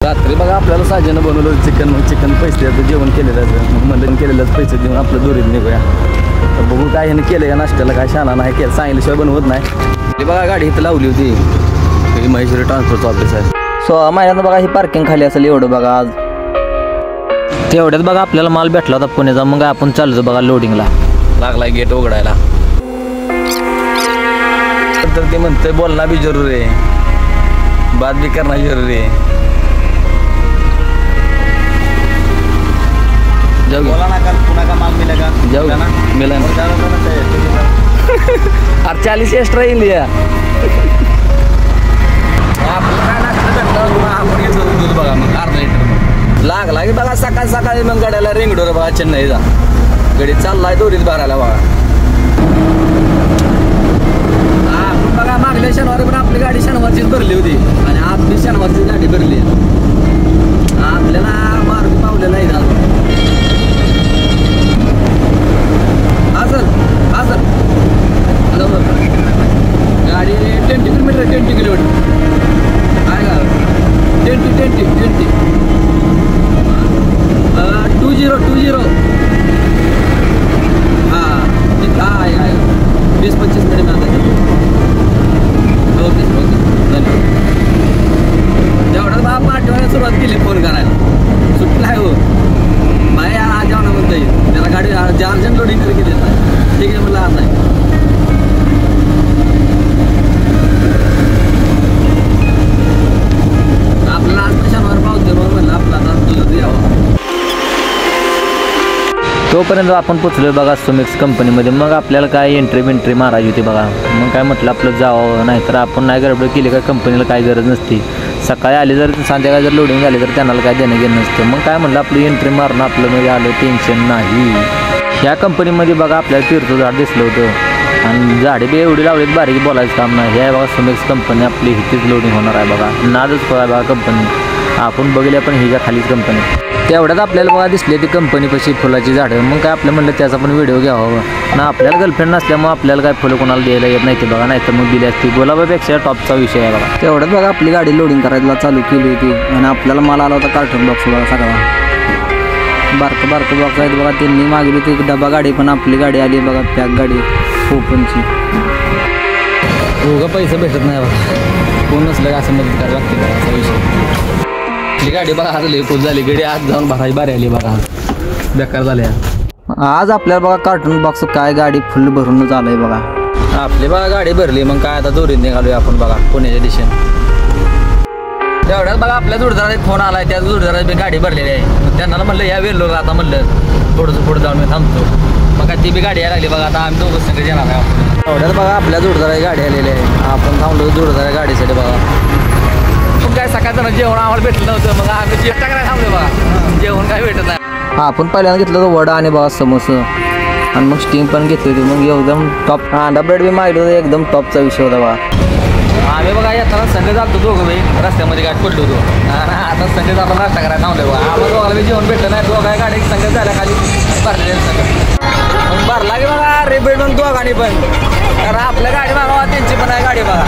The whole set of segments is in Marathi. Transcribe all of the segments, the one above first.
रात्री बघा आपल्याला साजेनं बनवलं चिकन पैसे द्यायचं जेवण केलेलं मग म्हणलं केलेलंच पैसे देऊन आपलं दोरीत निघूया. तर बघू काय ह्यानं केलं या नाश्त्याला काय शाना नाही केलं सांगितल्याशिवाय बनवत नाही. बघा गाडी इथं लावली होती ही महेश्वरी ट्रान्सपोर्टचं ऑफिस आहे. 16 महिन्यानं बघा ही पार्किंग खाली असेल एवढं बघा. आज तेवढ्यात बघा आपल्याला माल भेटला होता पुण्याचा. मग आपण चाललो बघा लोडिंगला. लागलाय गेट उघडायला. तर ते म्हणतंय बोलना भी जरूरी आहे बात भी करना जरूरी आहे. जाऊ बोला ना कल पुन्हा का माल मिलेगा जाऊ ना मिला अरे 40 एक्स्ट्रा येईल या आपण घेतलं दूध बघा मग अर्धा लिटर लागला की बघा सकाळी मग गाड्याला रिंगडोर बघा चेन्नईचा गडी चाललाय दोरीत भरायला बघा. आपण बघा मागल्या शनिवारी पण आपली गाडी शनिवारचीच भरली होती आणि आज मी शनिवारची गाडी भरली. आपल्याला मार्ग पावलेला आहे गाडी 20 किलोमीटर 20 किलोमीटर आहे का 20 हां आहे 20-25 मिनिट ओके धन्यवाद. तेवढं बाबा आठवड्याला सुरुवात केली फोन करायला सुटला आहे हो बाय आज जाऊ ना म्हणता येईल त्याला गाडी अर्जंट लोडिंग केली ठीक आहे मला आज आहे. आपल्याला आज शनिवार पावते म्हणलं आपला तुझं यावं. तोपर्यंत आपण पोचलो बघा सुमिक्स कंपनीमध्ये. मग आपल्याला काय एंट्री मारायची होती बघा. मग काय म्हटलं आपलं जावं नाहीतर आपण नाही गडबड केली का कंपनीला काय गरज नसती. सकाळी आली जर संध्याकाळी जर लोडिंग झाली तर त्यांना काय देणं घेणं नसतं. मग काय म्हटलं आपली एंट्री मारणं आपलं मध्ये आलं टेन्शन नाही. ह्या कंपनीमध्ये बघा आपल्याला पिरचं झाड दिसलं होतं आणि झाडे बी एवढी लावलीत बारीक बोलायचं काम नाही. हे आहे बघा सुमिक्स कंपनी आपली हिथेच लोडिंग होणार आहे बघा. नादच आहे बघा कंपनी आपण बघितल्या पण ह्याच्या खालीच कंपनी. तेवढ्यात आपल्याला बघा दिसली ती कंपनीपाशी फुलाची झाडं. मग काय आपलं म्हणलं त्याचा पण व्हिडिओ घ्यावा ना. आपल्याला गर्लफ्रेंड नसल्यामुळे आपल्याला काय फुलं कोणाला द्यायला येत नाही ते बघा नाही तर मग दिली असती. गुलाबापेक्षा टॉपचा विषय आहे बघा. तेवढ्यात बघा आपली गाडी लोडिंग करायला चालू केली होती आणि आपल्याला माल आला होता कार्टून बॉक्स बघा सगळा बारकं बॉक्स आहेत बघा. त्यांनी मागली होती डबा गाडी पण आपली गाडी आली बघा पॅक गाडी ओपनची. उगा पैसे भेटत नाही बघा कोण नसलं असं मदत करायला लागते बघा असा विषय. आपली गाडी बघा आज लई खूप झाली गडी आज जाऊन भरायची बारी आली बघा बेकार झाल्या. आज आपल्याला बघा कार्टून बॉक्स काय गाडी फुल भरूनच आलंय बघा. आपली बघा गाडी भरली मग काय आता दोरीत निघालोय आपण बघा पुण्याच्या दिशेने. तेवढ्यात बघा आपल्या जोडदारात फोन आलाय त्या जोडदारात बी गाडी भरलेली आहे. मग त्यांना म्हणलं या वेळेला आता म्हणलं थोडंसं पुढे जाऊन मी थांबतो. मग काय ती बी गाडी यायला लागली बघा. आता आम्ही दोघं सगळे येणार आहे आपण. तेवढ्यात बघा आपल्या जोडदाराची गाडी आलेली आहे. आपण थांबलो जोडदारा गाडीसाठी बघा. मग काय सकाळचं जेवण आम्हाला भेटलं नव्हतं मग आम्ही चेष्टा करायला थांबलो बघा. जेवण काय भेटत नाही. हा आपण पहिल्यांदा घेतलं होतं वडा आणि बघा समोसा आणि मग स्टीम पण घेतली होती. मग एकदम टॉप अंडा ब्रेड बी मागलं होतं एकदम टॉपचा विषय होता बघा. आम्ही बघा येताना संघ जातो दोघं बाई रस्त्यामध्ये गाठ पडलो होतो. आता संघ आपण नाश्ता करायला थांबलो बघा. आम्हाला दोघाला जेवण भेटलं नाही. दोघा गाडी संघ झाल्या खाली भरलेले संघ मग भरला की बघा रिपीट मग दोघांनी पण कारण आपल्या गाडी मागवा त्यांची पण आहे गाडी बघा.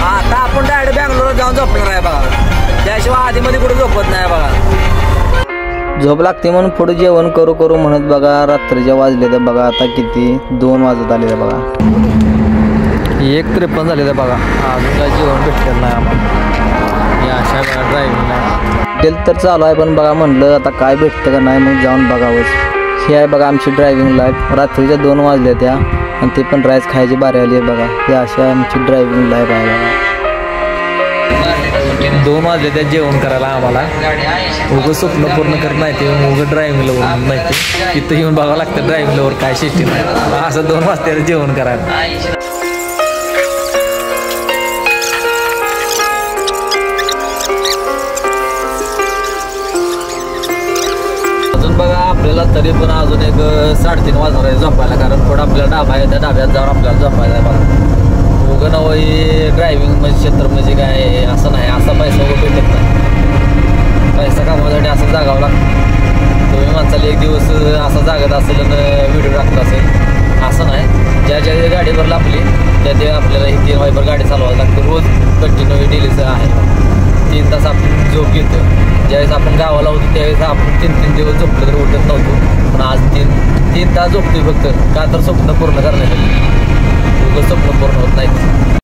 आता आपण डायरेक्ट बँगलोरला जाऊन झोपणार आहे बघा. त्याशिवाय आधीमध्ये कुठे झोपत नाही बघा. झोप लागते म्हणून पुढे जेवण करू म्हणत बघा रात्रीच्या वाजले तर बघा आता किती 2 वाजत आले तर बघा 1:53 झाले तर बघा. अजून काय जेवण भेटलेलं नाही आम्हाला या अशा वेळा ड्रायव्हिंगला तेल तर चालू आहे पण बघा म्हणलं आता काय भेटतं का नाही मग जाऊन बघावंच. हे आहे बघा आमची ड्रायव्हिंग लाईफ. रात्रीच्या 2 वाजल्या त्या आणि ते पण राईस खायची बारी आली आहे बघा. हे अशा आमची ड्रायव्हिंग लाईफ आहे बघा. 2 वाजले त्या जेवण करायला आम्हाला. उगं स्वप्न पूर्ण करत नाही ते उगं ड्रायव्हिंगला नाही ते तिथं येऊन बघावं लागतं ड्रायव्हिंगलावर काय सिस्टीम आहे असं 2 वाजता जेवण करायला. अजून बघा आपल्याला तरी पण अजून एक 3:30 वाजणार आहे झोपायला कारण पुढं आपल्याला डाबा आहे त्या डाब्यात जाऊन आपल्याला झोपायला आहे बघा. उगं नव ड्रायव्हिंग म्हणजे क्षेत्र म्हणजे काय असं नाही असा पैसा उगं भेटत नाही. पैसा कामासाठी असं जागावं लागतं. तुम्ही माणसाला एक दिवस असा जागत असेल आणि व्हिडिओ टाकत असेल असं नाही. ज्या ज्या गाडी भरला आपली त्या ते आपल्याला ही 3 वाजेपर्यंत गाडी चालवायला लागते रोज कंटिन्यू डेलीचं आहे. 3 तास आपण झोप घेतो. ज्यावेळेस आपण गावाला होतो त्यावेळेस आपण 3 दिवस झोपलं तर उठत नव्हतो, पण आज 3 तास झोपतोय फक्त का तर स्वप्न पूर्ण करण्यासाठी. स्वप्न पूर्ण होत नाही.